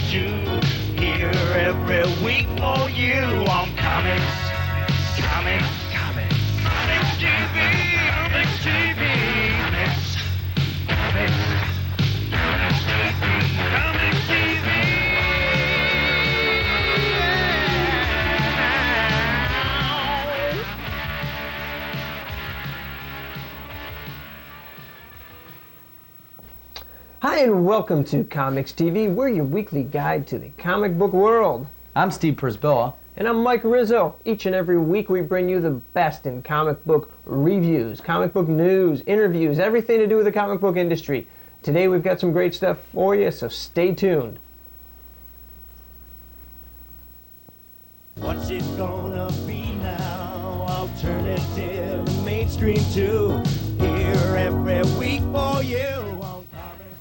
issue. Here every week for you on Comics TV. Comics TV. Comics TV. Comics TV. Hi and welcome to Comics TV. We're your weekly guide to the comic book world. I'm Steve Przybyla. And I'm Mike Rizzo. Each and every week we bring you the best in comic book reviews, comic book news, interviews, everything to do with the comic book industry. Today we've got some great stuff for you, so stay tuned. What's it gonna be now? Alternative, mainstream too. Here every week for you on Comics.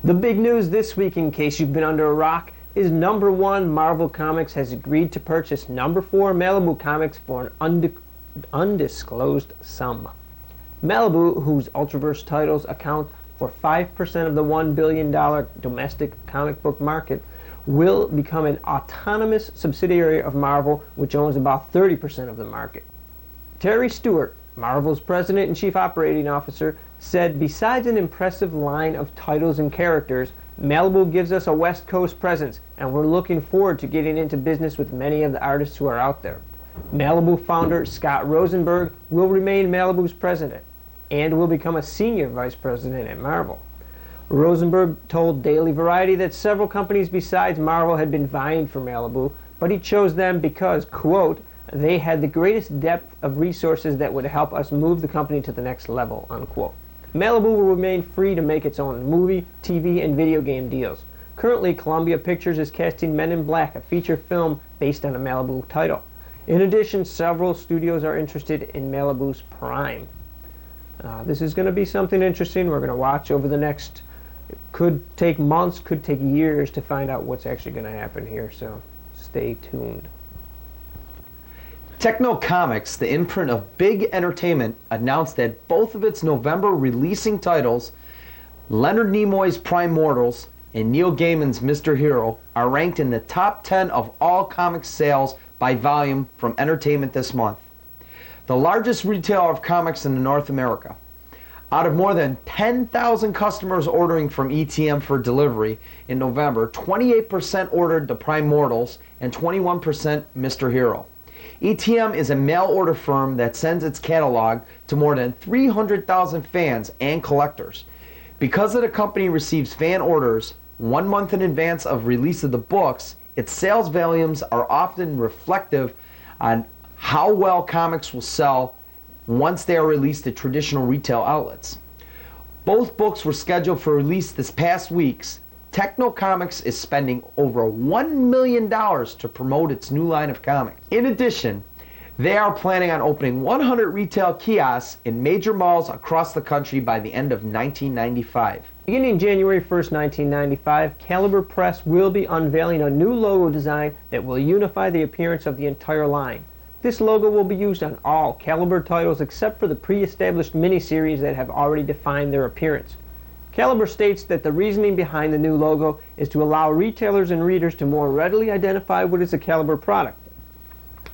The big news this week, in case you've been under a rock, is number 1 Marvel Comics has agreed to purchase number 4 Malibu Comics for an undisclosed sum. Malibu, whose Ultraverse titles account for 5% of the $1 billion domestic comic book market, will become an autonomous subsidiary of Marvel, which owns about 30% of the market. Terry Stewart, Marvel's president and chief operating officer, said, "Besides an impressive line of titles and characters, Malibu gives us a West Coast presence, and we're looking forward to getting into business with many of the artists who are out there." Malibu founder Scott Rosenberg will remain Malibu's president and will become a senior vice president at Marvel. Rosenberg told Daily Variety that several companies besides Marvel had been vying for Malibu, but he chose them because, quote, "they had the greatest depth of resources that would help us move the company to the next level," unquote. Malibu will remain free to make its own movie, TV, and video game deals. Currently, Columbia Pictures is casting Men in Black, a feature film based on a Malibu title. In addition, several studios are interested in Malibu's Prime. This is going to be something interesting. We're going to watch over the next, could take months, could take years to find out what's actually going to happen here, so stay tuned. Techno Comics, the imprint of Big Entertainment, announced that both of its November releasing titles, Leonard Nimoy's Prime Mortals and Neil Gaiman's Mr. Hero, are ranked in the top 10 of all comic sales by volume from Entertainment this month, the largest retailer of comics in North America. Out of more than 10,000 customers ordering from ETM for delivery in November, 28% ordered the Prime Mortals and 21% Mr. Hero. ETM is a mail-order firm that sends its catalog to more than 300,000 fans and collectors. Because the company receives fan orders 1 month in advance of release of the books, its sales volumes are often reflective on how well comics will sell once they are released at traditional retail outlets. Both books were scheduled for release this past week's. Techno Comics is spending over $1 million to promote its new line of comics. In addition, they are planning on opening 100 retail kiosks in major malls across the country by the end of 1995. Beginning January 1st, 1995, Caliber Press will be unveiling a new logo design that will unify the appearance of the entire line. This logo will be used on all Caliber titles except for the pre-established miniseries that have already defined their appearance. Caliber states that the reasoning behind the new logo is to allow retailers and readers to more readily identify what is a Caliber product.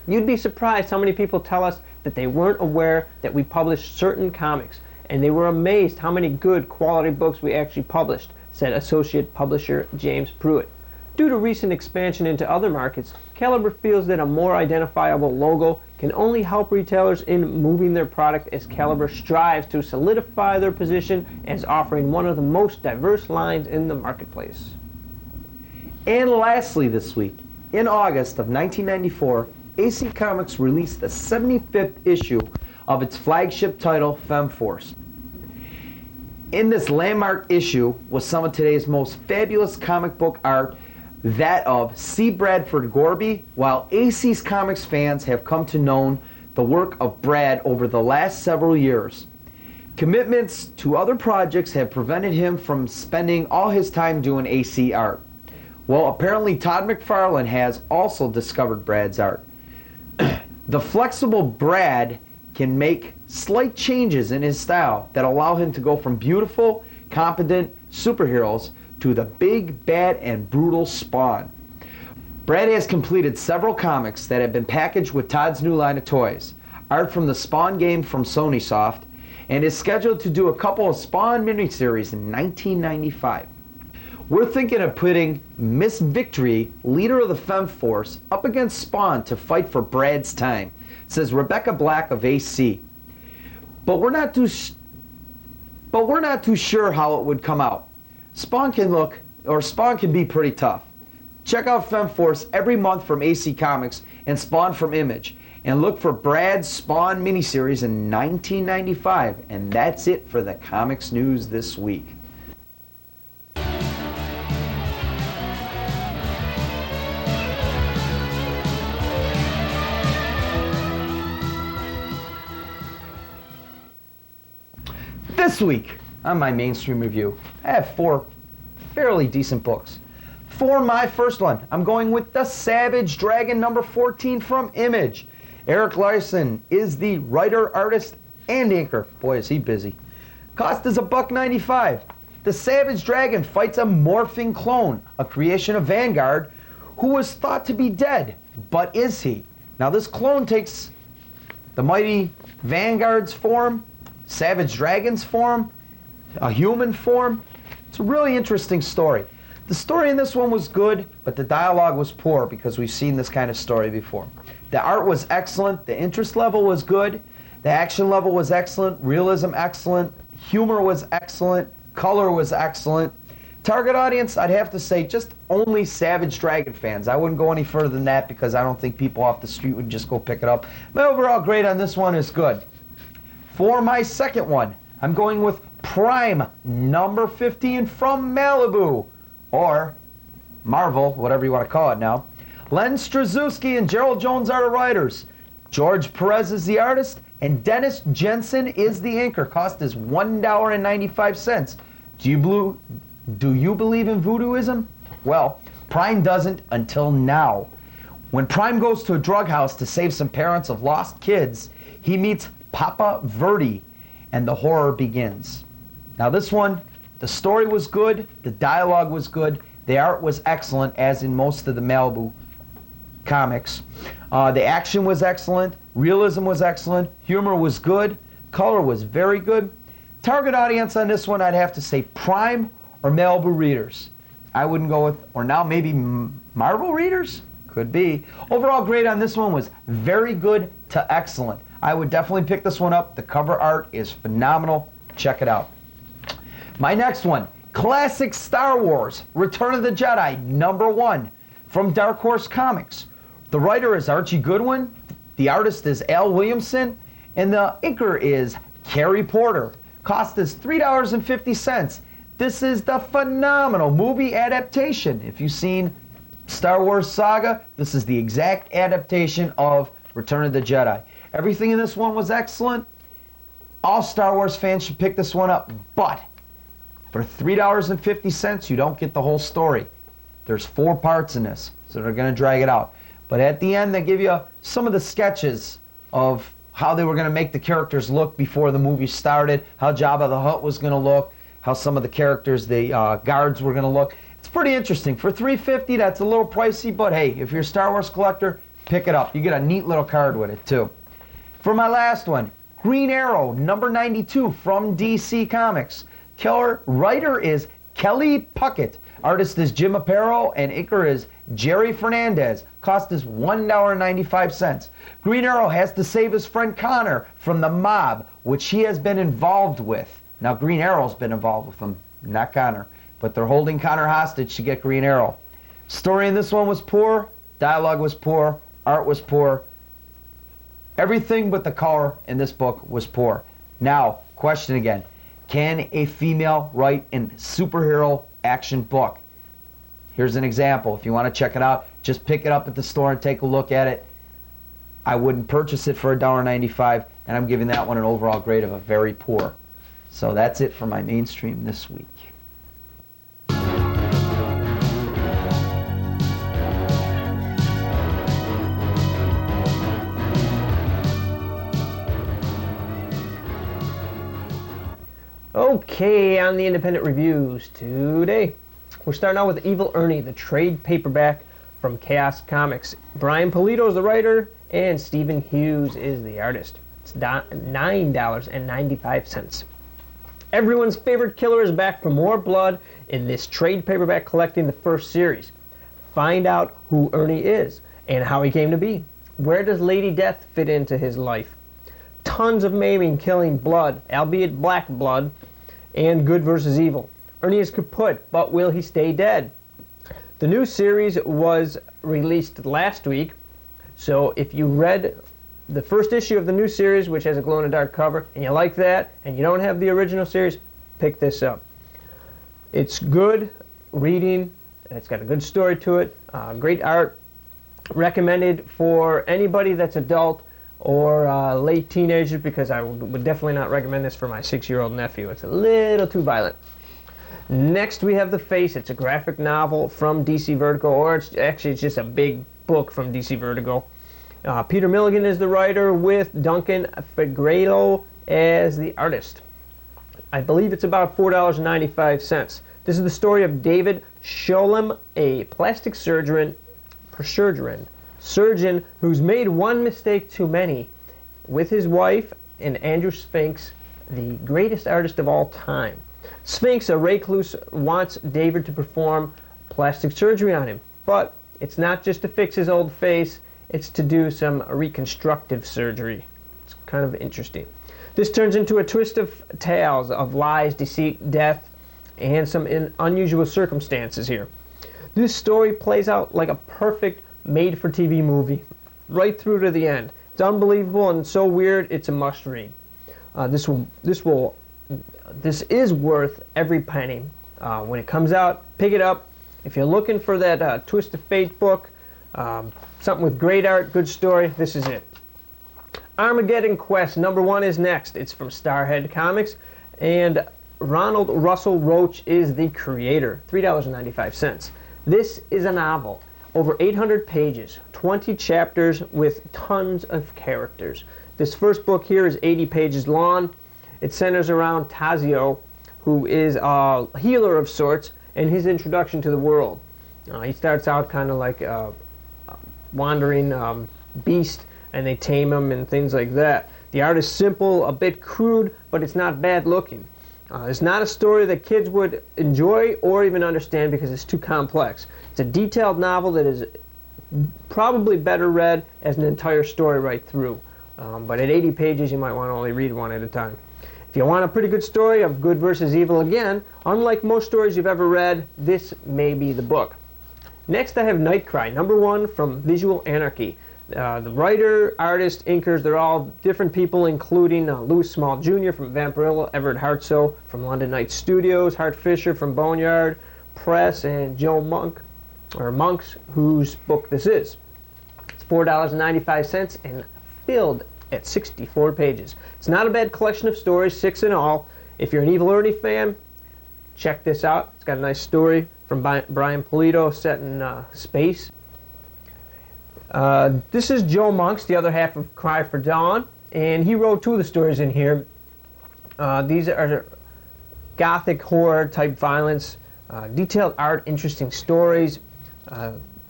You'd be surprised how many people tell us that they weren't aware that we published certain comics, and they were amazed how many good quality books we actually published, said associate publisher James Pruitt. Due to recent expansion into other markets, Caliber feels that a more identifiable logo can only help retailers in moving their product as Caliber strives to solidify their position as offering one of the most diverse lines in the marketplace. And lastly this week, in August of 1994, AC Comics released the 75th issue of its flagship title, Femforce. In this landmark issue was some of today's most fabulous comic book art, that of C. Bradford Gorby, while AC's Comics fans have come to know the work of Brad over the last several years. Commitments to other projects have prevented him from spending all his time doing AC art. Well, apparently Todd McFarlane has also discovered Brad's art. The flexible Brad can make slight changes in his style that allow him to go from beautiful, competent superheroes to the big, bad, and brutal Spawn. Brad has completed several comics that have been packaged with Todd's new line of toys, art from the Spawn game from Sony Soft, and is scheduled to do a couple of Spawn miniseries in 1995. We're thinking of putting Miss Victory, leader of the Femme Force, up against Spawn to fight for Brad's time, says Rebecca Black of AC. But we're not too sure how it would come out. Spawn can be pretty tough. Check out Femme Force every month from AC Comics and Spawn from Image, and look for Brad's Spawn miniseries in 1995. And that's it for the comics news this week. This week on my mainstream review, I have 4 fairly decent books. For my first one, I'm going with The Savage Dragon number 14 from Image. Eric Larson is the writer, artist, and inker. Boy, is he busy. Cost is $1.95. The Savage Dragon fights a morphing clone, a creation of Vanguard, who was thought to be dead. But is he? Now this clone takes the mighty Vanguard's form, Savage Dragon's form, a human form. It's a really interesting story. The story in this one was good, but the dialogue was poor because we've seen this kind of story before. The art was excellent, the interest level was good, the action level was excellent, realism excellent, humor was excellent, color was excellent. Target audience, I'd have to say just only Savage Dragon fans. I wouldn't go any further than that because I don't think people off the street would just go pick it up. My overall grade on this one is good. For my second one, I'm going with Prime number 15 from Malibu, or Marvel, whatever you want to call it now. Len Straczewski and Gerald Jones are the writers. George Perez is the artist, and Dennis Jensen is the inker. Cost is $1.95. Do you believe in voodooism? Well, Prime doesn't until now. When Prime goes to a drug house to save some parents of lost kids, he meets Papa Verdi, and the horror begins. Now this one, the story was good, the dialogue was good, the art was excellent, as in most of the Malibu comics. The action was excellent, realism was excellent, humor was good, color was very good. Target audience on this one, I'd have to say Prime or Malibu readers. I wouldn't go with, or now maybe Marvel readers? Could be. Overall grade on this one was very good to excellent. I would definitely pick this one up. The cover art is phenomenal. Check it out. My next one, classic Star Wars, Return of the Jedi, number 1, from Dark Horse Comics. The writer is Archie Goodwin, the artist is Al Williamson, and the inker is Carrie Porter. Cost is $3.50. This is the phenomenal movie adaptation. If you've seen Star Wars Saga, this is the exact adaptation of Return of the Jedi. Everything in this one was excellent. All Star Wars fans should pick this one up, but for $3.50, you don't get the whole story. There's 4 parts in this, so they're going to drag it out. But at the end, they give you some of the sketches of how they were going to make the characters look before the movie started, how Jabba the Hutt was going to look, how some of the characters, the guards were going to look. It's pretty interesting. For $3.50, that's a little pricey, but hey, if you're a Star Wars collector, pick it up. You get a neat little card with it, too. For my last one, Green Arrow, number 92 from DC Comics. Writer is Kelly Puckett. Artist is Jim Aparo, and inker is Jerry Fernandez. Cost is $1.95. Green Arrow has to save his friend Connor from the mob, which he has been involved with. Now, Green Arrow's been involved with them, not Connor. But they're holding Connor hostage to get Green Arrow. Story in this one was poor. Dialogue was poor. Art was poor. Everything but the color in this book was poor. Now, question again. Can a female write a superhero action book? Here's an example. If you want to check it out, just pick it up at the store and take a look at it. I wouldn't purchase it for $1.95, and I'm giving that one an overall grade of a very poor. So that's it for my mainstream this week. Okay, on the independent reviews today, We're starting out with Evil Ernie, the trade paperback from Chaos Comics. Brian Pulido is the writer, and Stephen Hughes is the artist. It's $9.95. Everyone's favorite killer is back for more blood in this trade paperback collecting the first series. Find out who Ernie is and how he came to be. Where does Lady Death fit into his life? Tons of maiming, killing, blood, albeit black blood, and good versus evil. Ernie is kaput, but will he stay dead? The new series was released last week, so if you read the first issue of the new series, which has a glow-in-the-dark cover, and you like that, and you don't have the original series, pick this up. It's good reading, and it's got a good story to it, great art, recommended for anybody that's adult or late teenagers, because I would definitely not recommend this for my 6-year-old nephew. It's a little too violent. Next we have The Face. It's a graphic novel from DC Vertigo, or it's just a big book from DC Vertigo. Peter Milligan is the writer with Duncan Fegredo as the artist. I believe it's about $4.95. This is the story of David Sholem, a plastic surgeon who's made one mistake too many with his wife and Andrew Sphinx, the greatest artist of all time. Sphinx, a recluse, wants David to perform plastic surgery on him, but it's not just to fix his old face, it's to do some reconstructive surgery. It's kind of interesting. This turns into a twist of tales of lies, deceit, death, and some unusual circumstances here. This story plays out like a perfect made-for-TV movie, right through to the end. It's unbelievable and so weird, it's a must-read. This is worth every penny. When it comes out, pick it up. If you're looking for that Twist of Fate book, something with great art, good story, this is it. Armageddon Quest #1 is next. It's from Starhead Comics, and Ronald Russell Roach is the creator. $3.95. This is a novel. Over 800 pages, 20 chapters with tons of characters. This first book here is 80 pages long. It centers around Tazio, who is a healer of sorts, and his introduction to the world. He starts out kind of like a wandering beast, and they tame him and things like that. The art is simple, a bit crude, but it's not bad looking. It's not a story that kids would enjoy or even understand because it's too complex. It's a detailed novel that is probably better read as an entire story right through. But at 80 pages, you might want to only read one at a time. If you want a pretty good story of good versus evil again, unlike most stories you've ever read, this may be the book. Next I have Nightcry, #1 from Visual Anarchy. The writer, artist, inkers, they're all different people, including Louis Small Jr. from Vampirilla, Everett Hartsoe from London Night Studios, Hart Fisher from Boneyard Press, and Joe Monks, whose book this is. It's $4.95 and filled at 64 pages. It's not a bad collection of stories, 6 in all. If you're an Evil Ernie fan, check this out. It's got a nice story from Brian Pulido set in space. This is Joe Monks, the other half of Cry for Dawn, and he wrote 2 of the stories in here. These are gothic horror type violence, detailed art, interesting stories.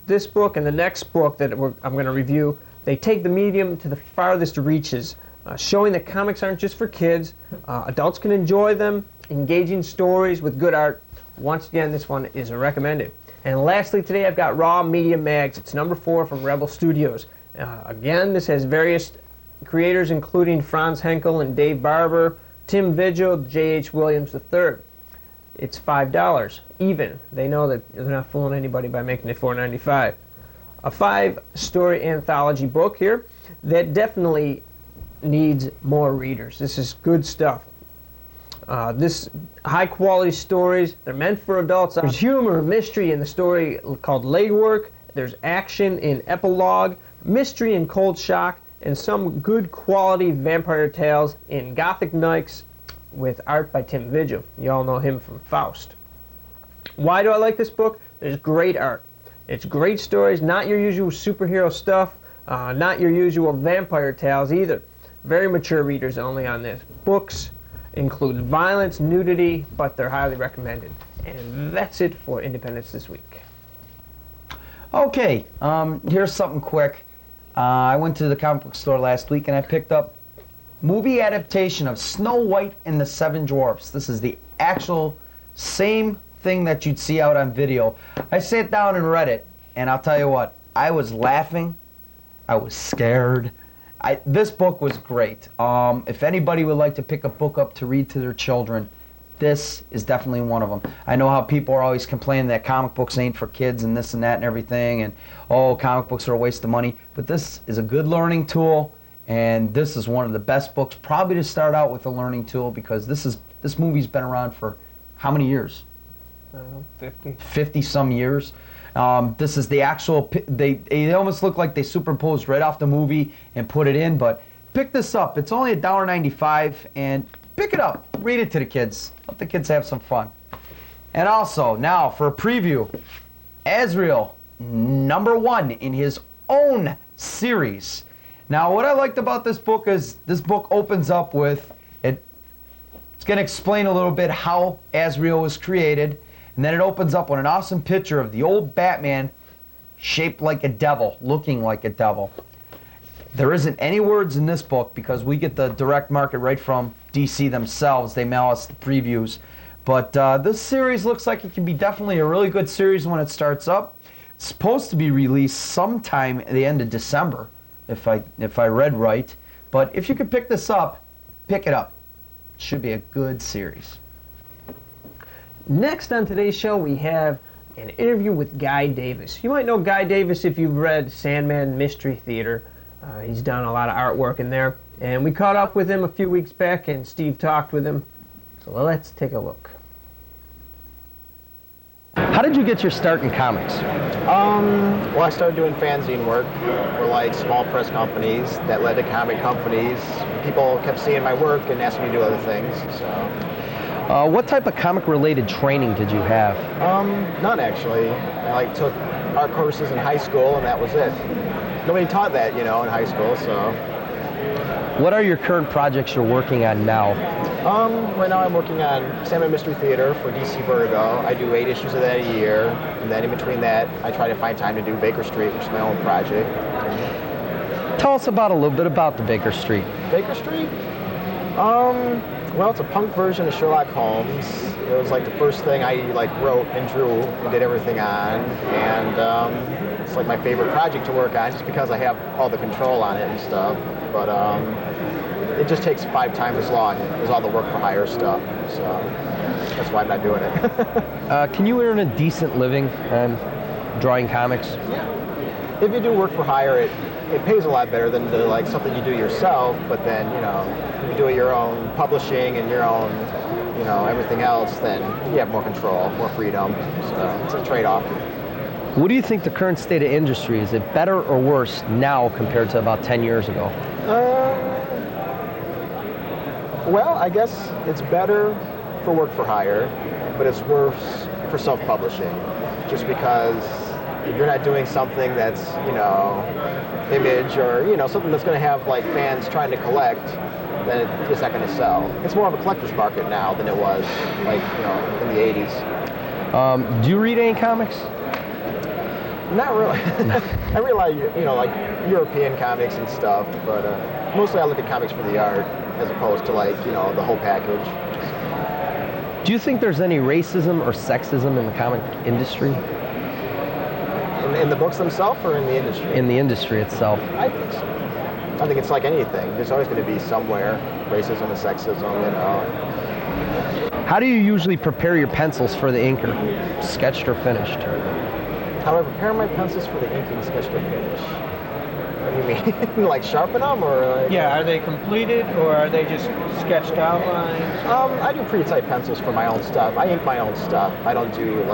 This book and the next book that I'm going to review, they take the medium to the farthest reaches, showing that comics aren't just for kids. Adults can enjoy them, engaging stories with good art. Once again, this one is recommended. And lastly, today I've got Raw Media Mags. It's #4 from Rebel Studios. Again, this has various creators, including Franz Henkel and Dave Barber, Tim Vigil, J.H. Williams III. It's $5, even. They know that they're not fooling anybody by making it $4.95. A 5-story anthology book here that definitely needs more readers. This is good stuff. This high-quality stories, they're meant for adults. There's humor, mystery in the story called Legwork. There's action in Epilogue, mystery in Cold Shock, and some good quality vampire tales in Gothic Nights with art by Tim Vigil. You all know him from Faust. Why do I like this book? There's great art. It's great stories, not your usual superhero stuff, not your usual vampire tales either. Very mature readers only on this. Books include violence, nudity, but they're highly recommended. And that's it for Independence this week. Okay, here's something quick. I went to the comic book store last week and I picked up movie adaptation of Snow White and the Seven Dwarfs. This is the actual same thing that you'd see out on video. I sat down and read it, and I'll tell you what, I was laughing, I was scared. This book was great. If anybody would like to pick a book up to read to their children, this is definitely one of them. I know how people are always complaining that comic books ain't for kids and this and that and everything, and oh, comic books are a waste of money, but this is a good learning tool, and this is one of the best books probably to start out with a learning tool, because this movie's been around for how many years? I don't know, 50. 50 some years. This is the actual, they almost look like they superimposed right off the movie and put it in, but pick this up. It's only $1.95, and pick it up. Read it to the kids. Let the kids have some fun. And also, now for a preview, Azrael, #1 in his own series. Now, what I liked about this book is this book opens up with, it's going to explain a little bit how Azrael was created, and then it opens up with an awesome picture of the old Batman shaped like a devil, looking like a devil. There isn't any words in this book because we get the direct market right from DC themselves. They mail us the previews. But this series looks like it can be definitely a really good series when it starts up. It's supposed to be released sometime at the end of December, if I read right. But if you could pick this up, pick it up. It should be a good series. Next on today's show, we have an interview with Guy Davis. You might know Guy Davis if you've read Sandman Mystery Theater. He's done a lot of artwork in there. And we caught up with him a few weeks back, and Steve talked with him. So let's take a look. How did you get your start in comics? Well, I started doing fanzine work for like small press companies that led to comic companies. People kept seeing my work and asking me to do other things. So, what type of comic-related training did you have? none actually. I took art courses in high school, and that was it. Nobody taught that, in high school. So, What are your current projects you're working on now? right now I'm working on Sandman Mystery Theater for DC Vertigo. I do 8 issues of that a year, and then in between that, I try to find time to do Baker Street, which is my own project. Tell us about a little bit about the Baker Street. Baker Street? Well, it's a punk version of Sherlock Holmes. It was like the first thing I wrote and drew and did everything on, and it's like my favorite project to work on just because I have all the control on it and stuff. But it just takes 5 times as long as all the work for hire stuff, so that's why I'm not doing it. Can you earn a decent living drawing comics? Yeah. If you do work for hire, it pays a lot better than something you do yourself, but then, if you do it your own publishing and your own, everything else, then you have more control, more freedom, so it's a trade-off. What do you think the current state of industry is? It better or worse now compared to about 10 years ago? Well, I guess it's better for work for hire, but it's worse for self-publishing, just because if you're not doing something that's, image or, something that's going to have fans trying to collect, then it's not going to sell. It's more of a collector's market now than it was in the 80s. Do you read any comics? Not really. I read a lot, European comics and stuff, but mostly I look at comics for the art as opposed to the whole package. Do you think there's any racism or sexism in the comic industry? In the books themselves or in the industry? In the industry itself. I think so. I think it's like anything. There's always going to be somewhere racism and sexism, How do you usually prepare your pencils for the inker? Sketched or finished? How do I prepare my pencils for the inking, sketched or finish? What do you mean? Sharpen them or? Yeah, are they completed or are they just sketched outlines? I do pretty tight pencils for my own stuff. I ink my own stuff. I don't do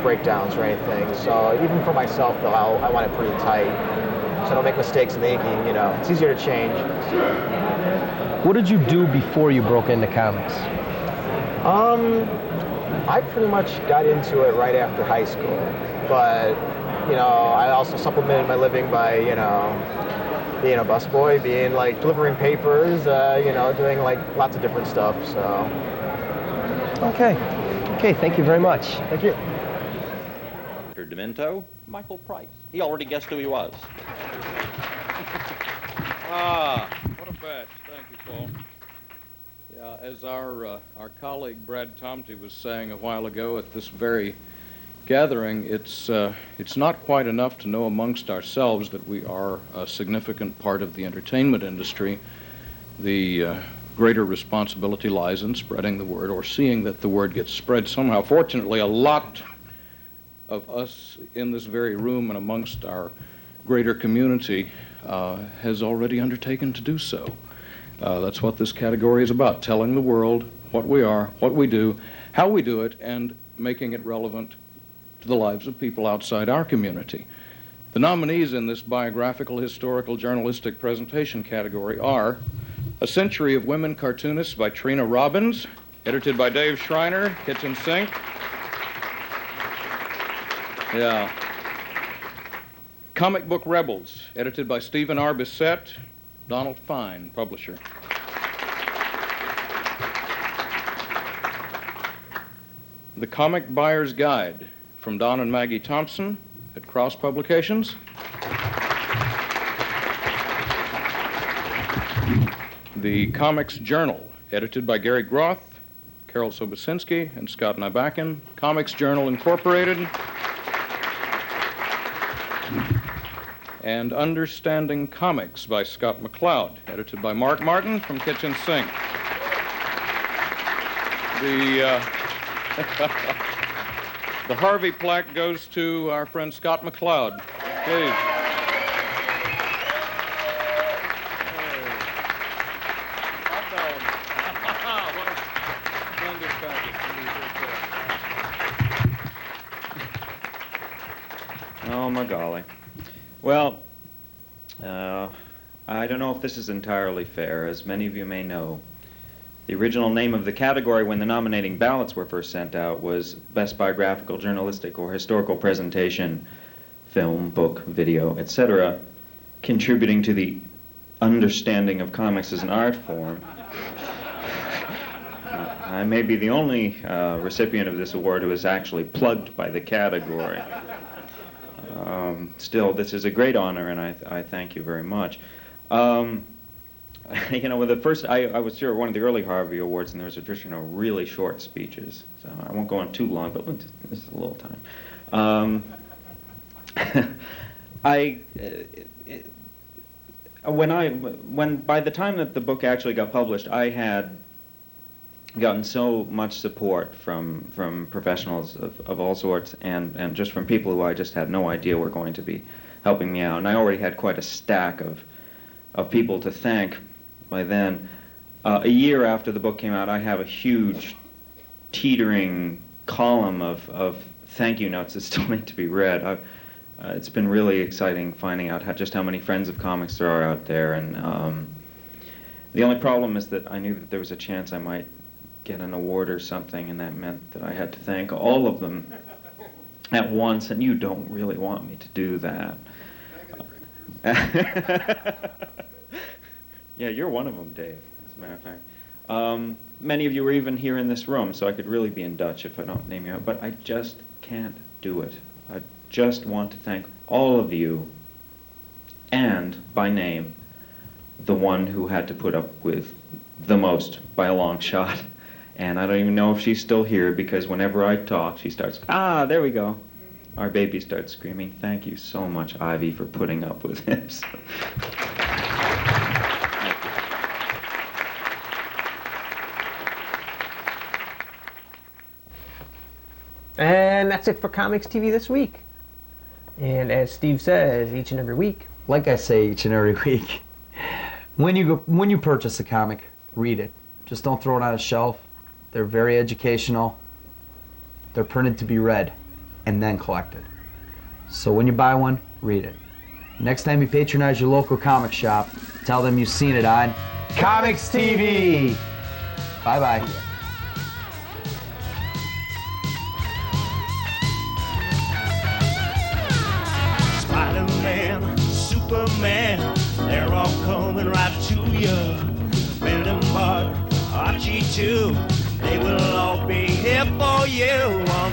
breakdowns or anything. So even for myself though, I want it pretty tight. So I don't make mistakes in the inking, It's easier to change. What did you do before you broke into comics? I pretty much got into it right after high school. But, I also supplemented my living by, being a busboy, being delivering papers, doing lots of different stuff, so. Okay, Okay, thank you very much. Thank you. Dr. Demento, Michael Price. He already guessed who he was. What a batch. Thank you, Paul. Yeah, as our colleague Brad Tomte was saying a while ago at this very gathering, it's not quite enough to know amongst ourselves that we are a significant part of the entertainment industry. The greater responsibility lies in spreading the word or seeing that the word gets spread somehow. Fortunately, a lot of us in this very room and amongst our greater community has already undertaken to do so. That's what this category is about, telling the world what we are, what we do, how we do it, and making it relevant to the lives of people outside our community. The nominees in this biographical, historical, journalistic presentation category are A Century of Women Cartoonists by Trina Robbins, edited by Dave Schreiner, Kitchen Sink. Yeah. Comic Book Rebels, edited by Stephen R. Bissett, Donald Fine, publisher. The Comic Buyer's Guide, from Don and Maggie Thompson at Cross Publications. The Comics Journal, edited by Gary Groth, Carol Sobosinski, and Scott Nybakin. Comics Journal Incorporated. And Understanding Comics by Scott McCloud, edited by Mark Martin from Kitchen Sink. The Harvey plaque goes to our friend Scott McCloud. Please. Oh, my golly. Well, I don't know if this is entirely fair. As many of you may know, the original name of the category when the nominating ballots were first sent out was Best Biographical, Journalistic, or Historical Presentation, Film, Book, Video, etc., contributing to the understanding of comics as an art form. I may be the only recipient of this award who is actually plugged by the category. Still, this is a great honor, and I thank you very much. You know, with the first, I was here at one of the early Harvey Awards, and there was a tradition of really short speeches, so I won't go on too long, but this is a little time. By the time that the book actually got published, I had gotten so much support from professionals of all sorts, and just from people who I just had no idea were going to be helping me out, and I already had quite a stack of people to thank by then. A year after the book came out, I have a huge teetering column of thank you notes that still need to be read. It's been really exciting finding out just how many friends of comics there are out there, and the only problem is that I knew that there was a chance I might get an award or something, and that meant that I had to thank all of them at once, and you don't really want me to do that. Yeah, you're one of them, Dave, as a matter of fact. Many of you are even here in this room, so I could really be in Dutch if I don't name you out, but I just can't do it. I just want to thank all of you, and, by name, the one who had to put up with the most by a long shot. And I don't even know if she's still here, because whenever I talk, she starts, there we go. Our baby starts screaming. Thank you so much, Ivy, for putting up with this. And that's it for Comics TV this week. And as Steve says, each and every week. Like I say each and every week, when you purchase a comic, read it. Just don't throw it on a shelf. They're very educational. They're printed to be read and then collected. So when you buy one, read it. Next time you patronize your local comic shop, tell them you've seen it on Comics TV. Bye-bye. Spider-Man, Superman, they're all coming right to you. Ben and Bart, Archie too. They will all be here for you on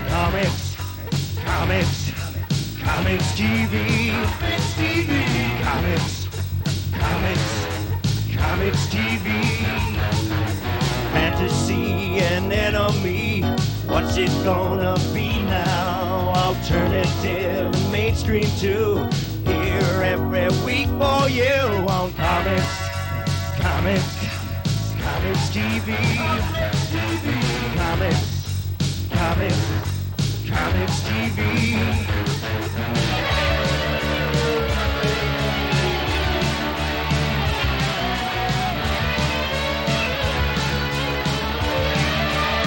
Comics TV. Comics TV. Fantasy and enemy, what's it gonna be now? Alternative, mainstream too. Here every week for you on Comics TV. Comics TV.